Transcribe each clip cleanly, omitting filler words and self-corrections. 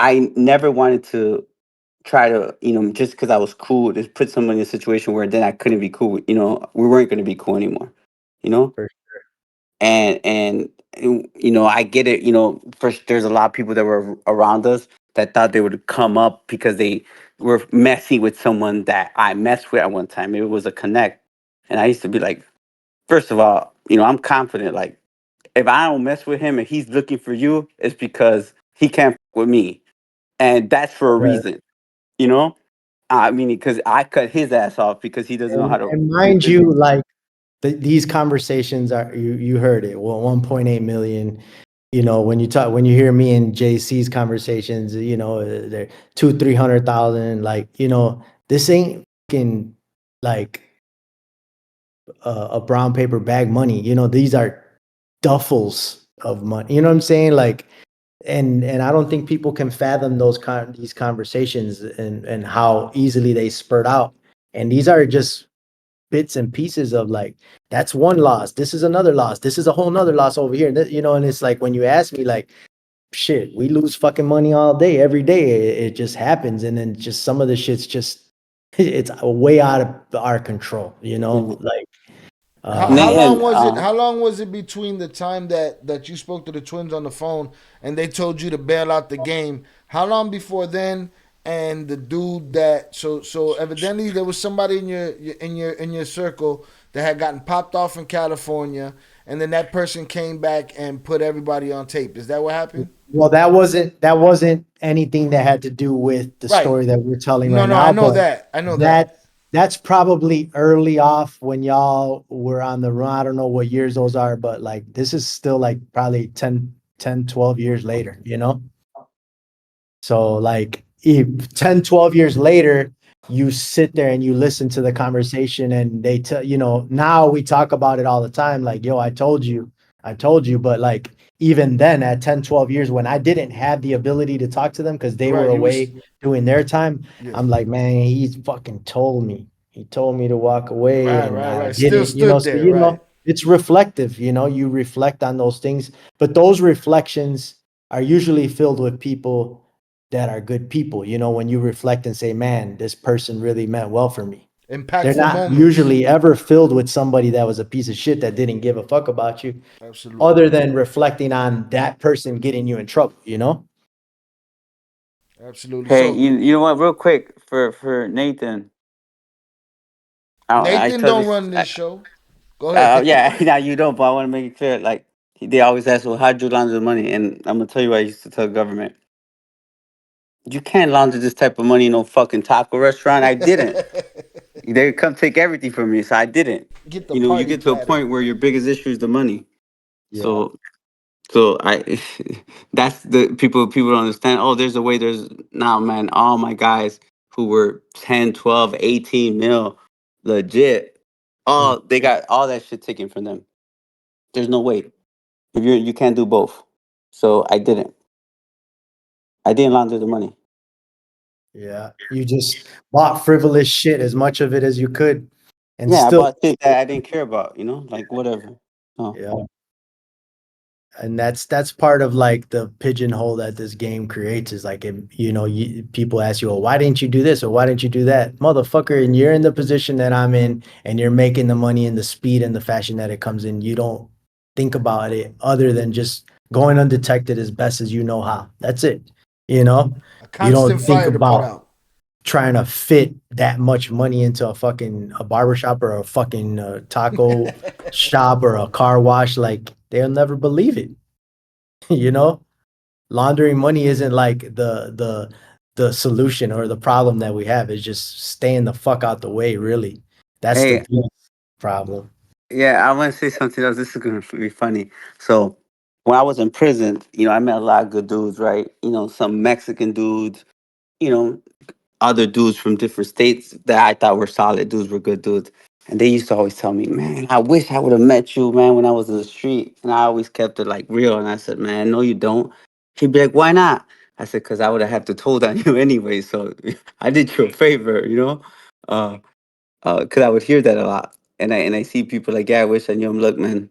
I never wanted to try to, just because I was cool, just put someone in a situation where then I couldn't be cool. We weren't going to be cool anymore. You know, For and I get it. First, there's a lot of people that were around us that thought they would come up because they were messing with someone that I messed with at one time. It was a connect, and I used to be like, first of all, I'm confident. Like, if I don't mess with him and he's looking for you, it's because he can't f- with me, and that's for a sure. reason. You know, I mean, because I cut his ass off because he doesn't know how to And do mind business. you, like these conversations are you heard it. Well, 1.8 million. When you hear me and JC's conversations, they're 300,000. Like, this ain't fucking like a brown paper bag money. These are duffels of money. You know what I'm saying? Like, and I don't think people can fathom these conversations and how easily they spurt out. And these are just bits and pieces of like, that's one loss. This is another loss. This is a whole nother loss over here. And it's like when you ask me, like, shit, we lose fucking money all day, every day. It just happens. And then just some of the shit's just it's way out of our control, Mhm. like How And long was it? How long was it between the time that you spoke to the twins on the phone and they told you to bail out the game? How long before then? And the dude that so evidently there was somebody in your circle that had gotten popped off in California, and then that person came back and put everybody on tape. Is that what happened? well, that wasn't anything that had to do with the Right. story that we're telling No, right no, I now, know but that. I know that. that's probably early off when y'all were on the run. I don't know what years those are, but like this is still like probably 12 years later, So like if 10, 12 years later, you sit there and you listen to the conversation and they tell, now we talk about it all the time. Like, yo, I told you. But like, even then at 10, 12 years when I didn't have the ability to talk to them because they were Right. You was. away doing their time, Yeah. I'm like, man, he's fucking told me. He told me to walk away Right. and Right. I Right. Still didn't, stood so, there. Right. it's reflective, you reflect on those things, but those reflections are usually filled with people that are good people. When you reflect and say, man, this person really meant well for me. They're Impactful not moments. usually ever filled with somebody that was a piece of shit that didn't give a fuck about you, Absolutely. other than reflecting on that person getting you in trouble. Absolutely. hey, So you know what? Real quick for Nathan, I Nathan tell don't this. run this show. Go ahead. Yeah, now you don't, but I want to make it clear. Like they always ask, "Well, how'd you launder the money?" And I'm gonna tell you what I used to tell the government: you can't launder this type of money in no fucking taco restaurant. I didn't. They come take everything from me, so I didn't. Get the You party get to a platter. point where your biggest issue is the money. Yeah. So, I, that's the people don't understand. Oh, there's a way. There's now, man. All my guys who were 10, 12, 18 mil, legit. Mm. All they got all that shit taken from them. There's no way. If you can't do both. So I didn't. I didn't launder the money. Yeah. You just bought frivolous shit, as much of it as you could, and Yeah, I still, bought shit that I didn't care about. Like whatever. Oh, yeah. And that's part of like the pigeonhole that this game creates is like, people ask you, well, why didn't you do this or why didn't you do that, motherfucker? And you're in the position that I'm in, and you're making the money in the speed and the fashion that it comes in. You don't think about it other than just going undetected as best as you know how. That's it. you know A you don't constant think fire to put about out. trying to fit that much money into a barbershop or a fucking taco shop or a car wash. Like, they'll never believe it. you know Laundering money isn't like the solution or the problem that we have. Is just staying the fuck out the way, really. That's the hey, biggest problem. yeah, I want to say something else. This is gonna be funny. So when I was in prison, I met a lot of good dudes, right? Some Mexican dudes, you know, other dudes from different states that I thought were solid dudes, were good dudes. And they used to always tell me, man, I wish I would have met you, man, when I was in the street. And I always kept it like real. And I said, man, no, you don't. He'd be like, why not? I said, because I would have had to told on you anyway. So I did you a favor. Uh, because I would hear that a lot. And I see people like, yeah, I wish I knew him. Look, man,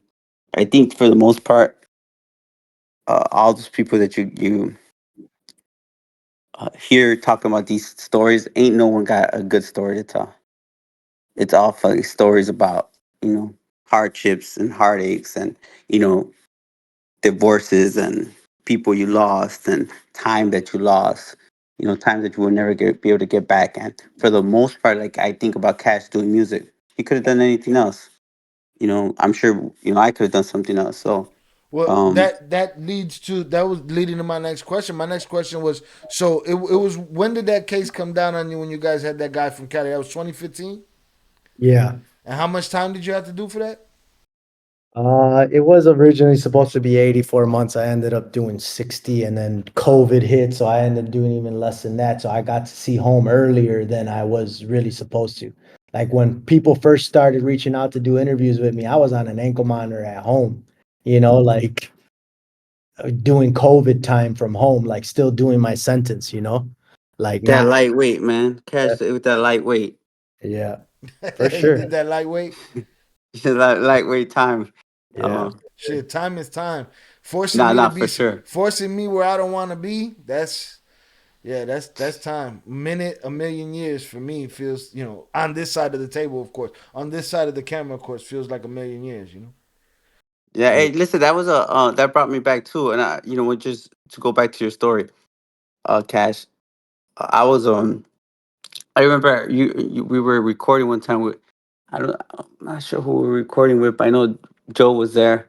I think for the most part, all those people that you here talking about these stories, ain't no one got a good story to tell. It's all fucking stories about, you know, hardships and heartaches and, you know, divorces and people you lost and time that you lost, you know, time that you will never be able to get back. And for the most part, like I think about Cash doing music, he could have done anything else. You know, I'm sure, you know, I could have done something else. So, Well, um, that leads to that was leading to my next question. My next question was so it was when did that case come down on you when you guys had that guy from Cali? That was 2015. Yeah. And how much time did you have to do for that? It was originally supposed to be 84 months. I ended up doing 60 and then COVID hit. So I ended up doing even less than that. So I got to see home earlier than I was really supposed to. Like when people first started reaching out to do interviews with me, I was on an ankle monitor at home, like doing COVID time from home, like still doing my sentence. Like that not, lightweight, man. Cash with that lightweight. yeah, for You sure. did that lightweight. Lightweight time. Yeah. Shit, time is time. Forcing Nah, me to not be for sure. forcing me where I don't want to be. That's time. Minute, a million years for me feels, on this side of the table, of course. On this side of the camera, of course, feels like a million years. Yeah, Yeah. hey, listen, that was a that brought me back too, and I, you know, just to go back to your story, Cash. I was I remember we were recording one time with, I'm not sure who we were recording with, but I know Joe was there,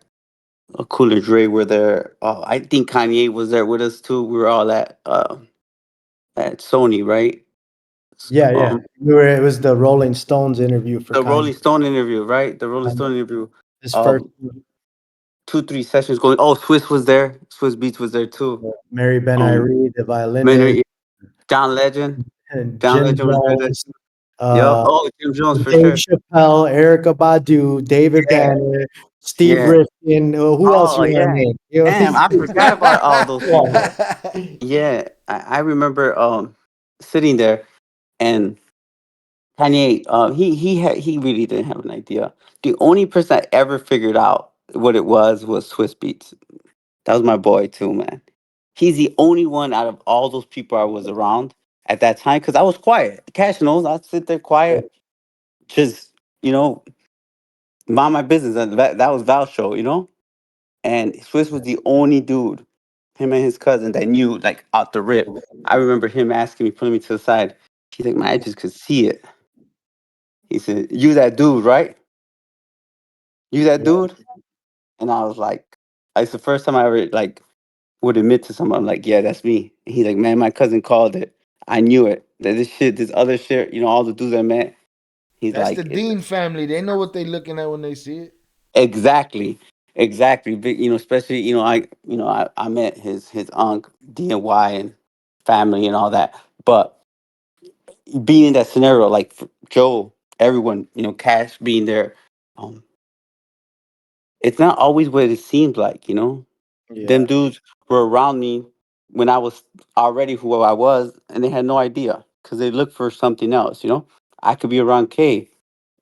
Cool and Dre were there. I think Kanye was there with us too. We were all at Sony, right? Yeah. Yeah. It was the Rolling Stones interview for The Kanye. Rolling Stone interview, right? The Rolling Stone interview. His first, Um, 2 3 sessions going. Oh, Swiss was there. Swiss Beats was there too. Mary Ben Um, Irie, the violinist, Many John Legend. and John Jim Legend was there. Jones, Yep. uh, Oh, Jim Jones for Dave sure. Chappelle, Erica Badu, David Yeah. Banner, Steve Yeah. Rifkin. Who else Oh you want to yeah. name? Damn, I forgot about all those Yeah. people. Yeah, I remember sitting there and Kanye. He really didn't have an idea. The only person I ever figured out what it was Swiss Beats. That was my boy too, man. He's the only one out of all those people I was around at that time because I was quiet. Cash knows I'd sit there quiet, just you know, mind my business. And that was Val's show, you know. And Swiss was the only dude, him and his cousin, that knew like out the rip. I remember him asking me, pulling me to the side. He's like, "Man, I just could see it." He said, "You that dude, right? You that Yeah. dude?" And I was like, "It's the first time I ever like would admit to someone. I'm like, yeah, that's me." And he's like, "Man, my cousin called it. I knew it. That this shit, this other shit, you know, all the dudes I met." He's That's the like, Dean family. They know what they're looking at when they see it. exactly, exactly. Big, you know, especially I met his uncle DNY and family and all that. But being in that scenario, like for Joe, everyone, you know, Cash being there, um, it's not always what it seems like. You know, them Yeah. dudes were around me when I was already who I was, and they had no idea because they looked for something else. You know, I could be around K,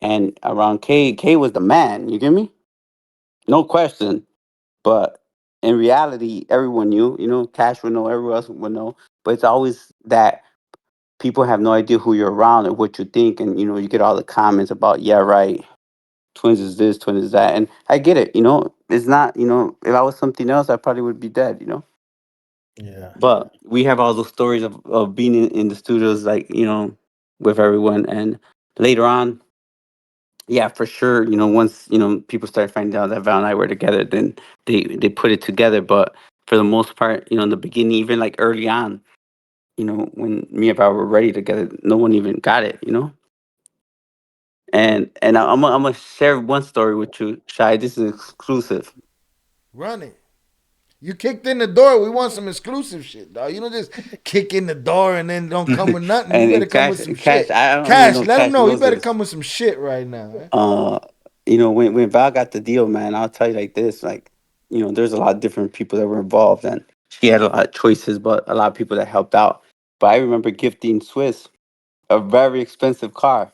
and around K, K was the man. You get me? No question. But in reality, everyone knew. You know, Cash would know, everyone else would know. But it's always that people have no idea who you're around and what you think, and you know, you get all the comments about, yeah, right, twins is this, twins is that, and I get it. You know, it's not. You know, if I was something else, I probably would be dead. You know. Yeah. But we have all those stories of being in the studios, like, you know, with everyone. And later on, yeah, for sure, you know, once, you know, people started finding out that Val and I were together, then they put it together. But for the most part, you know, in the beginning, even like early on, you know, when me and Val were ready together, no one even got it, you know. And I'm gonna share one story with you, Shai. This is exclusive. Run it. You kicked in the door. We want some exclusive shit, dog. You don't just kick in the door and then don't come with nothing. You better And come Cash, with some Cash, shit. I don't even Cash, know if let them Cash know. You knows better this. come with some shit right now. Eh? uh you know, when Val got the deal, man, I'll tell you like this, like, you know, there's a lot of different people that were involved and she had a lot of choices, but a lot of people that helped out. But I remember gifting Swiss a very expensive car,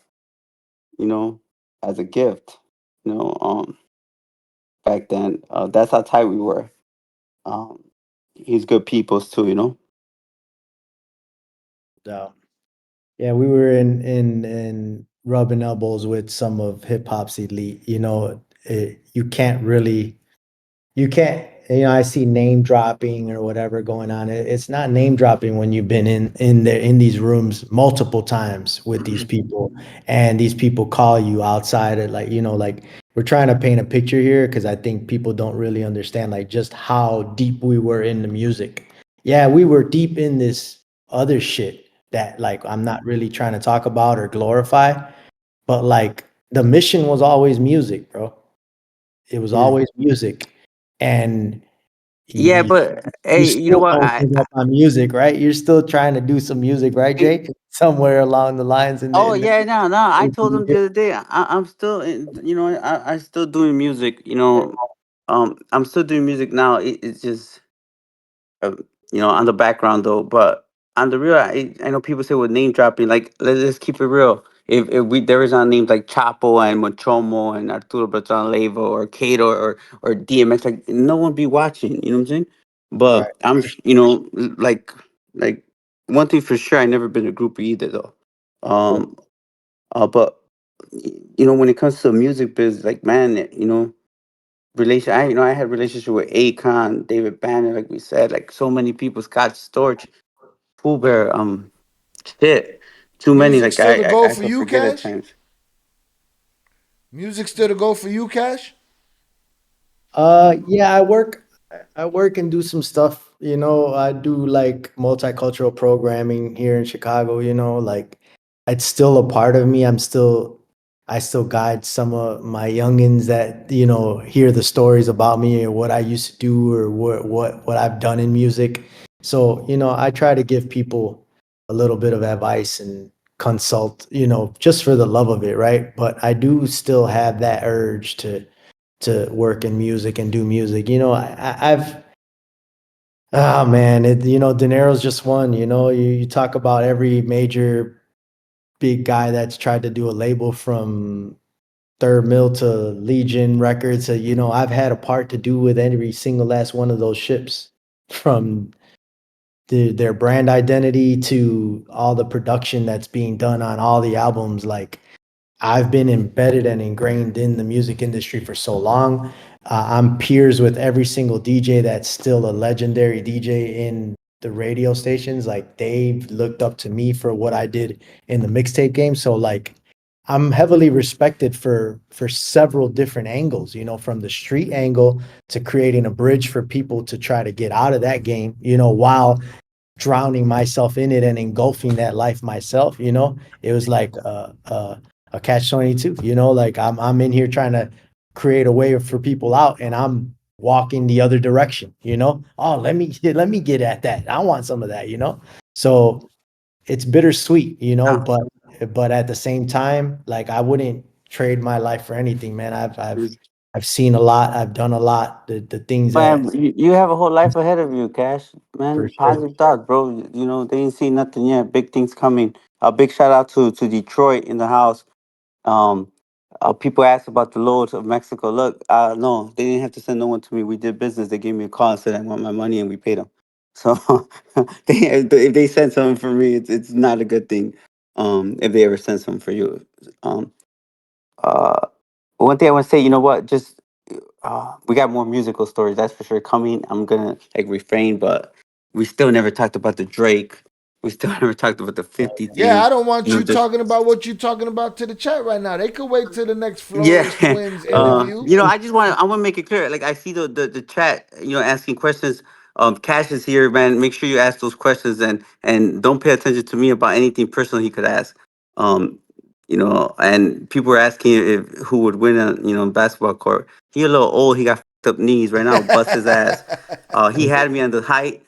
you know, as a gift, you know, back then. That's how tight we were. um he's good peoples too, you know. doubt. Yeah, we were in rubbing elbows with some of hip hop's elite. You can't really you can't I see name dropping or whatever going on. It's not name dropping when you've been in these rooms multiple times with these people, and these people call you outside of, like, like, we're trying to paint a picture here because I think people don't really understand, like, just how deep we were in the music. Yeah, we were deep in this other shit that, like, I'm not really trying to talk about or glorify, but, like, the mission was always music, bro. It was Yeah. always music, and Yeah, you but you hey, you know still what? don't give up on music, right? You're still trying to do some music, right, I Jake? Somewhere along the lines Oh in the yeah, no, no. I told him the other day. I'm still, I still doing music. I'm still doing music now. It's just, uh, on the background though. But on the real, I know people say with name dropping. Like, let's keep it real. If we there is on names like Chapo and Machomo and Arturo Bertrand Leyva or Kato or DMX, like no one be watching. You know what I'm saying? Right. But like one thing for sure, I never been a groupie either though. Um, but when it comes to music biz, like man, I had relationship with Akon, David Banner, like we said, like so many people, Scott Storch, Pooh Bear, shit, too many. Music Like still the goal I for could you, forget at Cash? times. Music still the goal for you, Cash? Yeah, I work and do some stuff. I do, like, multicultural programming here in Chicago, like, it's still a part of me. I still guide some of my youngins that, hear the stories about me or what I used to do or what I've done in music. So, I try to give people a little bit of advice and consult, just for the love of it, right? But I do still have that urge to work in music and do music. I've oh man, De Niro's just one. You talk about every major big guy that's tried to do a label, from Third Mill to Legion Records. I've had a part to do with every single last one of those ships, from their brand identity to all the production that's being done on all the albums. Like, I've been embedded and ingrained in the music industry for so long. I'm peers with every single DJ that's still a legendary DJ in the radio stations. Like, they've looked up to me for what I did in the mixtape game. So, like, I'm heavily respected for several different angles, from the street angle to creating a bridge for people to try to get out of that game, while drowning myself in it and engulfing that life myself. It was like a catch 22. Like, I'm in here trying to create a way for people out, and I'm walking the other direction. Oh, let me get at that. I want some of that. So it's bittersweet. Ah, But at the same time, like, I wouldn't trade my life for anything, man. I've I've it's- I've seen a lot. I've done a lot. The things that, Man, you have a whole life ahead of you, Cash. for Man, sure. positive thoughts, bro. They ain't seen nothing yet. Big things coming. A big shout out to Detroit in the house. Um, People asked about the loads of Mexico. Look, no, they didn't have to send no one to me. We did business. They gave me a call and said I want my money, and we paid them. So if they send something for me, it's not a good thing. If they ever send something for you, um, uh, one thing I want to say, you know what? Just we got more musical stories. That's for sure coming. I'm gonna like refrain, but we still never talked about the Drake. We still never talked about the 50 Yeah, I thing. don't want you Just talking about what you're talking about to the chat right now. They could wait till the next yeah, Flores Twins interview. I want to make it clear. Like I see the chat, asking questions. Cash is here, man. Make sure you ask those questions and don't pay attention to me about anything personal he could ask. Um, and people were asking if who would win a basketball court. He a little old. He got fucked up knees right now. Bust his ass. He had me on the height,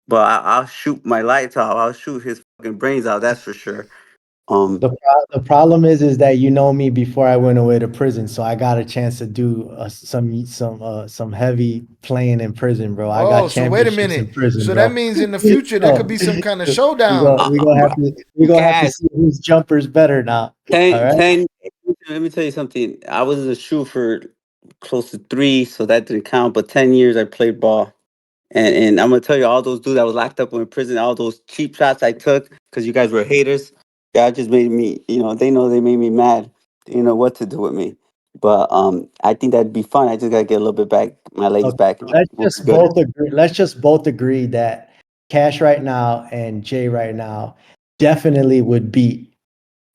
but I'll shoot my lights off. I'll shoot his fucking brains out. That's for sure. Um, The problem is that me before I went away to prison, so I got a chance to do some heavy playing in prison, bro. I got Oh, so wait a championships in minute. prison, So that bro. means in the future there could So be some kind of showdown. we gonna have bro, to we gonna have to Cash. see whose jumper's better now. All 10, right. 10 let me tell you something. I was a shoe for close to 3, so that didn't count. But 10 years I played ball, And I'm gonna tell you, all those dudes that was locked up in prison, all those cheap shots I took because you guys were haters. That just made me, they know they made me mad. You know what to do with me. But I think that'd be fun. I just gotta get a little bit back, my legs Okay, back. And we'll be good. let's just both agree that Cash right now and Jay right now definitely would beat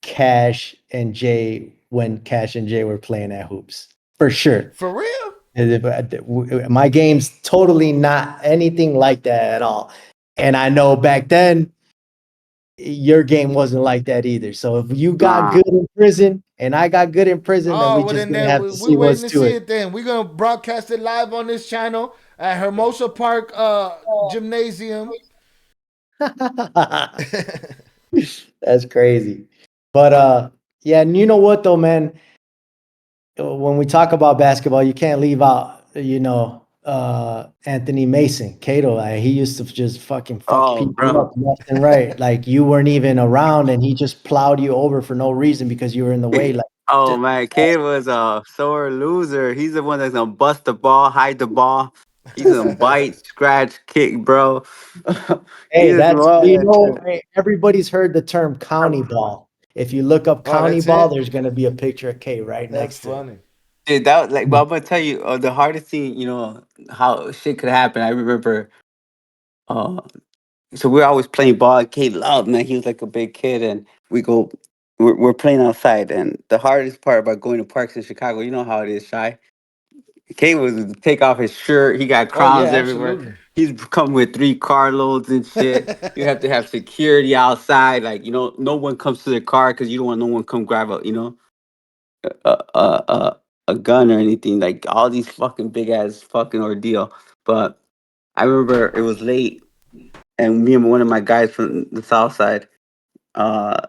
Cash and Jay when Cash and Jay were playing at hoops for sure. For real? And my game's totally not anything like that at all. And I know back then your game wasn't like that either. So if you got Nah. good in prison and I got good in prison, then Oh, we well just then gonna there have we, to we see waiting what's to to see it. it then. We're gonna broadcast it live on this channel at Hermosa Park Gymnasium. That's crazy. But yeah, and you know what though, man? When we talk about basketball, you can't leave out, Anthony Mason, Cato. Like, he used to just fucking fuck Oh, people bro. up left and right. Like you weren't even around, and he just plowed you over for no reason because you were in the way. Like, Oh just, man, Kid was a sore loser. He's the one that's gonna bust the ball, hide the ball. He's gonna bite, scratch, kick, bro. He hey, just that's love that shit. hey, everybody's heard the term county ball. If you look up Oh, county that's ball, it? there's gonna be a picture of K right That's next to it. funny. Dude, that like, but I'm gonna tell you, the hardest thing, how shit could happen. I remember, uh, so we're always playing ball. Kid loved, man. He was like a big kid, and we're playing outside. And the hardest part about going to parks in Chicago, you know how it is, Shy. Kate was to take off his shirt. He got Oh yeah, crowns everywhere. absolutely. He's come with 3 carloads and shit. You have to have security outside. Like, no one comes to the car because you don't want no one come grab a, a, a, a gun or anything. Like, all these fucking big ass fucking ordeal. But I remember it was late, and me and one of my guys from the south side, uh,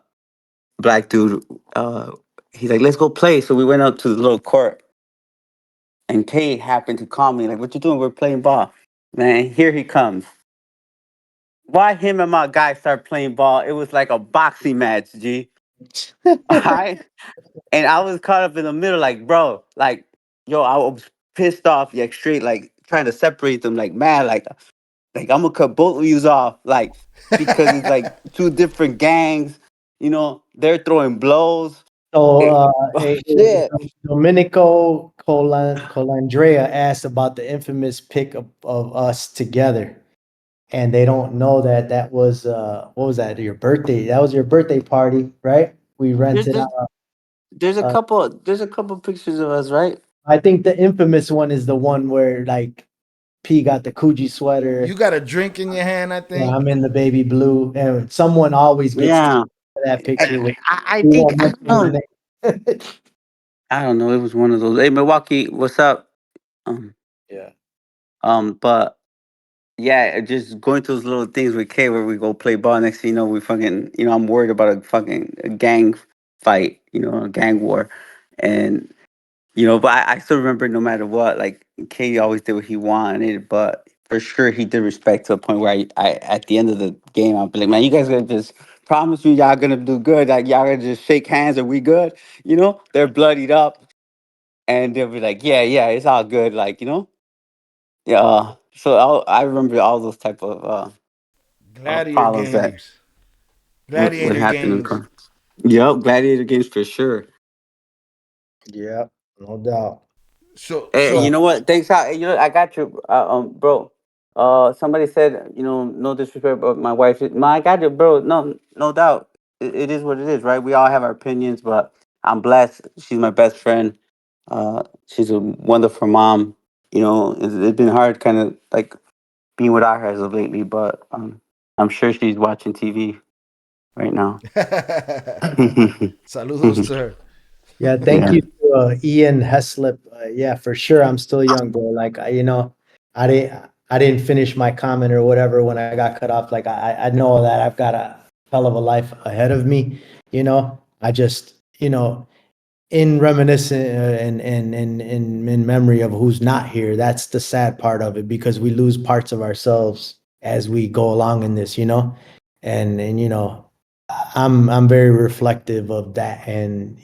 black dude, uh, he's like, let's go play. So we went up to the little court. And Kate happened to call me, like, what you doing? We're playing ball. Man, here he comes. Why him and my guy start playing ball? It was like a boxing match, G. I and I was caught up in the middle, like, bro, like, yo, I was pissed off, like straight, like trying to separate them, like, man, like I'm gonna cut both of yous off, like, because it's like two different gangs, they're throwing blows. So, Oh shit. Domenico Colandrea asked about the infamous pic of us together, and they don't know that that was what was that? Your birthday? That was your birthday party, right? We There's rented there's out. Uh, there's a couple pictures of us, right? I think the infamous one is the one where like P got the Coogee You sweater. got a drink in your hand, I Yeah, think. I'm in the baby blue, and someone always gets Yeah. that picture with. I We think won't I mention don't his know. name. I don't know. It was one of those. Hey, Milwaukee, what's up? Um, Yeah. but yeah, just going to those little things with K where we go play ball. Next thing you know, we fucking, I'm worried about a fucking gang fight, a gang war, and but I still remember no matter what, like K always did what he wanted, but for sure he did respect to a point where I at the end of the game I'll be like, man, you guys gonna just promise me y'all gonna do good, like y'all gonna just shake hands and we good, they're bloodied up and they'll be like, yeah, yeah, it's all good, like yeah. So I remember all those type of Gladiator problems that games. would Gladiator happen in games. car. Yep, gladiator games for sure. Yeah, no doubt. So Hey, you But so know what? Thanks, out. I got you, bro. Somebody said, no disrespect, but my wife. I got you, bro. No, no doubt. It is what it is, right? We all have our opinions, but I'm blessed. She's my best friend. She's a wonderful mom. It's been hard, kind of like being without her as of lately, but I'm sure she's watching TV right now. saludos to her. yeah, thank Yeah. you to Ian Heslip. Yeah, for sure. I'm still young, bro. Like I didn't finish my comment or whatever when I got cut off. Like I know that I've got a hell of a life ahead of me. I just in reminiscent and in memory of who's not here. That's the sad part of it because we lose parts of ourselves as we go along in this. And I'm very reflective of that, and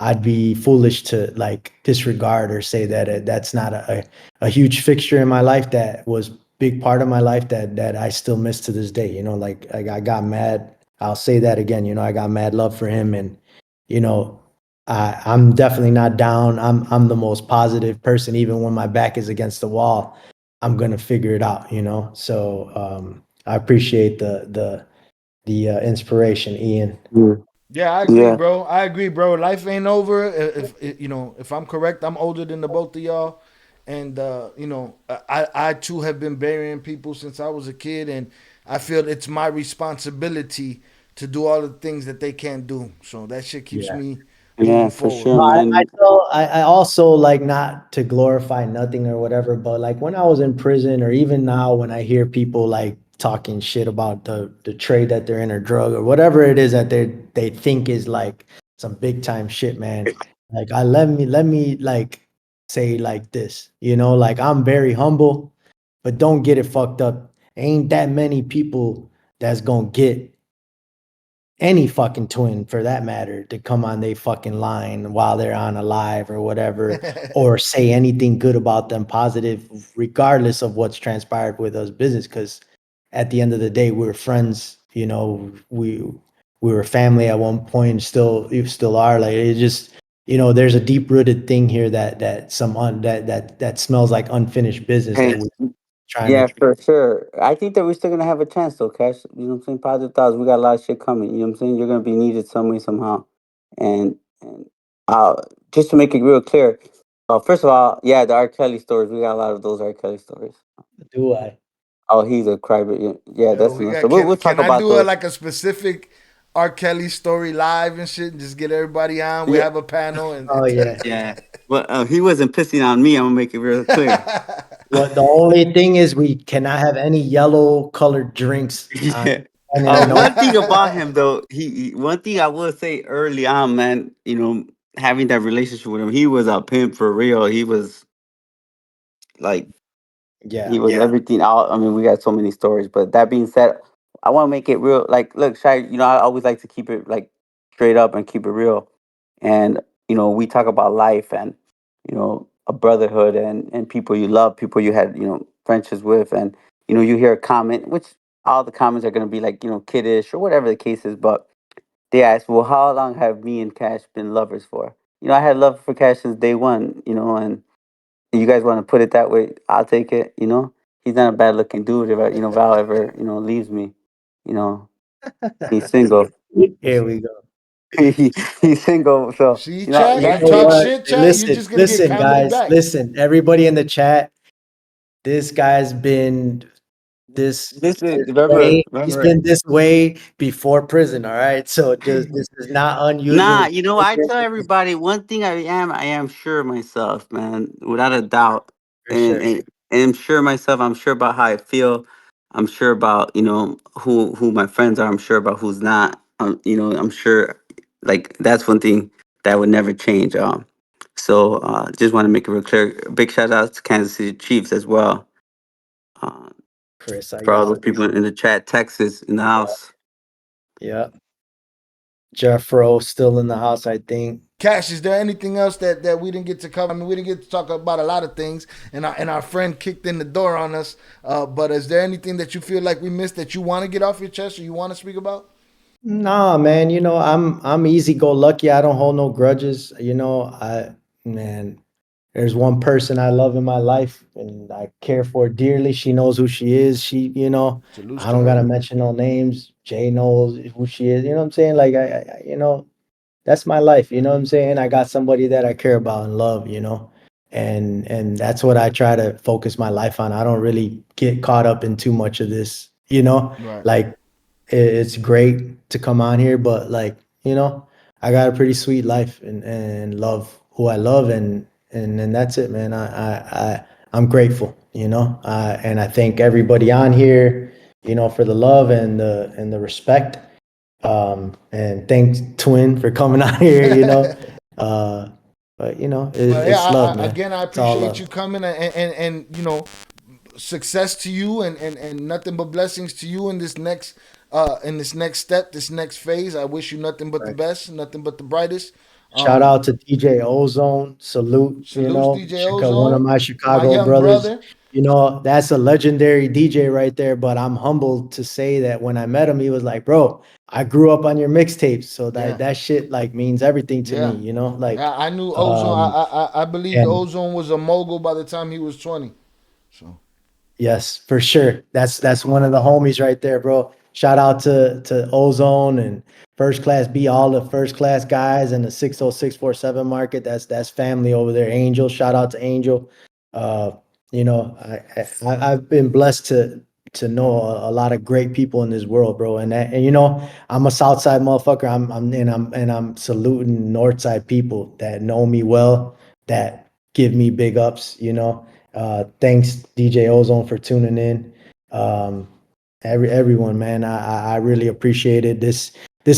I'd be foolish to like disregard or say that that's not a huge fixture in my life that was big part of my life that I still miss to this day. Like I got mad. I'll say that again. I got mad love for him, and you know, I'm definitely not down. I'm the most positive person, even when my back is against the wall. I'm gonna figure it out. So I appreciate the inspiration, Ian. Yeah. Yeah, I agree, Yeah. bro. I agree, bro. Life ain't over. If I'm correct, I'm older than the both of y'all, and I too have been burying people since I was a kid, and I feel it's my responsibility to do all the things that they can't do. So that shit keeps Yeah. me Yeah, moving for forward. sure, No, man. I also like not to glorify nothing or whatever, but like when I was in prison or even now when I hear people like talking shit about the trade that they're in or drug or whatever it is that they think is like some big time shit, man. Like let me like say like this, like I'm very humble, but don't get it fucked up. Ain't that many people that's gonna get any fucking twin for that matter to come on they fucking line while they're on a live or whatever, or say anything good about them positive regardless of what's transpired with us business, because at the end of the day we're friends. We were family at one point, still you still are. Like it just, there's a deep rooted thing here that some that smells like unfinished business Hey, that we're trying to. yeah, for sure. I think that we're still gonna have a chance though, Cash. You know what I'm saying? Positive thoughts. We got a lot of shit coming. You know what I'm saying? You're gonna be needed some way, somehow. And just to make it real clear, first of all, yeah, the R. Kelly stories, we got a lot of those R. Kelly stories. Do I? Oh, he's a crybaby. Yeah, Yo, that's we enough. got So we'll can talk I about do those. like a specific R. Kelly story live and shit, and just get everybody on? We Yeah, have a panel and. Oh yeah. yeah. But he wasn't pissing on me. I'm gonna make it real clear. What the only thing is we cannot have any yellow colored drinks on Yeah. and in the no. One thing about him though, one thing I will say early on, man, having that relationship with him, he was a pimp for real. He was like he Yeah, was everything out. I mean, we got so many stories. But that being said, I want to make it real. Like, look, Shy, I always like to keep it like straight up and keep it real. And we talk about life and a brotherhood and people you love, people you had friendships with, and you hear a comment, which all the comments are gonna be like kiddish or whatever the case is. But they ask, well, how long have me and Cash been lovers for? I had love for Cash since day one. And you guys want to put it that way, I'll take it. He's not a bad looking dude. If Val ever leaves me, you know, he's single. here we go. He's single. So See, chat. You You that know talk what? shit, chat. You're Listen, just gonna get listen, pounded guys, back. listen. Everybody in the chat, this guy's been this this is way. He's remember. been this way before prison. All right, so just this is not Nah, unusual. I tell everybody one thing. I am sure of myself, man, without a doubt, For and sure. and I'm sure of myself. I'm sure about how I feel. I'm sure about who my friends are. I'm sure about who's not. I'm sure, like that's one thing that would never change. So just want to make it real clear. Big shout out to Kansas City Chiefs as well. Uh, Chris, I for all got those it. people in the chat, Texas in the Yeah, house. yeah. Jeffro still in the house, I think. Cash, is there anything else that we didn't get to cover? I mean, we didn't get to talk about a lot of things, and our friend kicked in the door on us. But is there anything that you feel like we missed that you want to get off your chest or you want to speak about? Nah, man, I'm easy go lucky. I don't hold no grudges. Man, there's one person I love in my life and I care for dearly. She knows who she is. Salute I to don't gotta her. mention no names. Jay knows who she is. You know what I'm saying? Like that's my life. You know what I'm saying? I got somebody that I care about and love. And that's what I try to focus my life on. I don't really get caught up in too much of this. Right. Like it's great to come on here, but like, I got a pretty sweet life and love who I love and that's it, man. I'm grateful, and I thank everybody on here, for the love and the respect. And thanks Twin for coming on here, Uh, but Well, yeah. it's love, man. Again, I It's all appreciate love. you coming and success to you and nothing but blessings to you in this next step, this next phase. I wish you nothing but the Right. best, nothing but the brightest. Shout Um, out to DJ Ozone. Salute, Salutes DJ One of Ozone, my my Chicago young brothers. brother. You know, that's a legendary DJ right there. But I'm humbled to say that when I met him, he was like, "Bro, I grew up on your mixtapes, so Yeah, that shit like means everything to me." yeah, You know, like, yeah. I knew Ozone. um, I believed and Ozone was a mogul by the time he was 20. So yes, for sure. That's one of the homies right there, bro. Shout out to Ozone and First Class B, all the first class guys in the 60647 market. That's family over there. Angel, shout out to Angel. Uh, you know, I've been blessed to know a lot of great people in this world, bro. And you know, I'm a Southside motherfucker. I'm saluting Northside people that know me well, that give me big ups, you know. Thanks DJ Ozone for tuning in. Um, everyone, man, I really appreciate it. This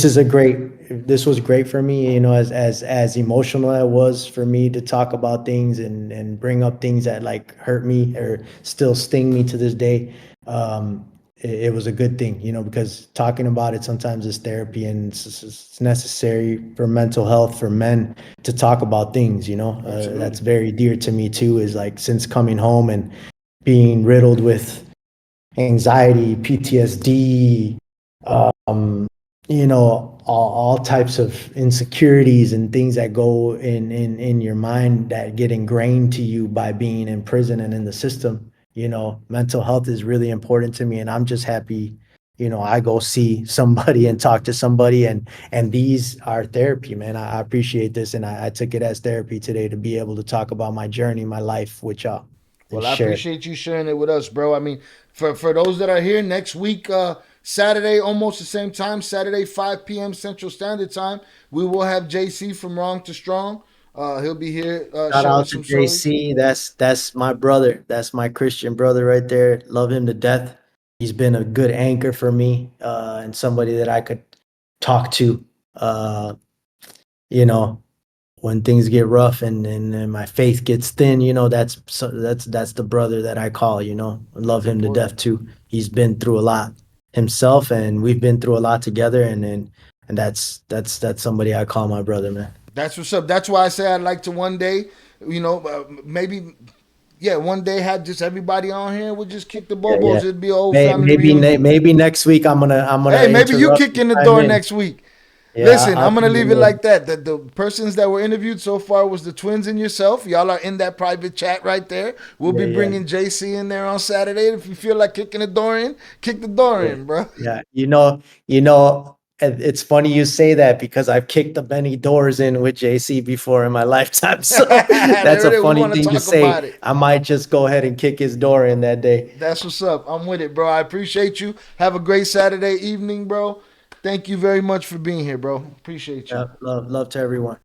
is a great. This was great for me. You know, as emotional as it was for me to talk about things and bring up things that like hurt me or still sting me to this day. It was a good thing, you know, because talking about it sometimes is therapy and it's necessary for mental health for men to talk about things, you know. That's absolutely. very dear to me too, is like since coming home and being riddled with anxiety, PTSD, um, you know, all types of insecurities and things that go in your mind that get ingrained to you by being in prison and in the system. You know, mental health is really important to me, and I'm just happy. You know, I go see somebody and talk to somebody, and these are therapy, man. I appreciate this, and I took it as therapy today to be able to talk about my journey, my life with y'all, and Well, I share it. appreciate you sharing it with us, bro. I mean, for those that are here next week, Saturday, almost the same time, Saturday, 5 p.m. Central Standard Time, we will have JC from Wrong to Strong. He'll be here Shout sharing out to some stories. JC. That's my brother. That's my Christian brother right there. Love him to death. He's been a good anchor for me, and somebody that I could talk to. Uh, you know, when things get rough and my faith gets thin, you know, that's the brother that I call. You know, I love That's him to important. death too. He's been through a lot himself, and we've been through a lot together. And that's somebody I call my brother, man. That's what's up. That's why I say I'd like to one day, maybe, yeah, one day have just everybody on here. We'll just kick the Yeah, bobos. yeah. It'd be an old family Maybe reunion. maybe next week I'm gonna Hey, maybe you interrupt kick and in the chime door in. next week. Yeah, Listen, I'll I'm gonna chime leave it in. like that. The persons that were interviewed so far was the twins and yourself. Y'all are in that private chat right there. We'll Yeah, be yeah, bringing JC in there on Saturday. If you feel like kicking the door in, kick the door yeah, in, bro. yeah. You know, it's funny you say that because I've kicked the many doors in with JC before in my lifetime. So that's There a it is. We funny want to thing to talk about say. it. I might just go ahead and kick his door in that day. That's what's up. I'm with it, bro. I appreciate you. Have a great Saturday evening, bro. Thank you very much for being here, bro. Appreciate you. Yeah, love to everyone.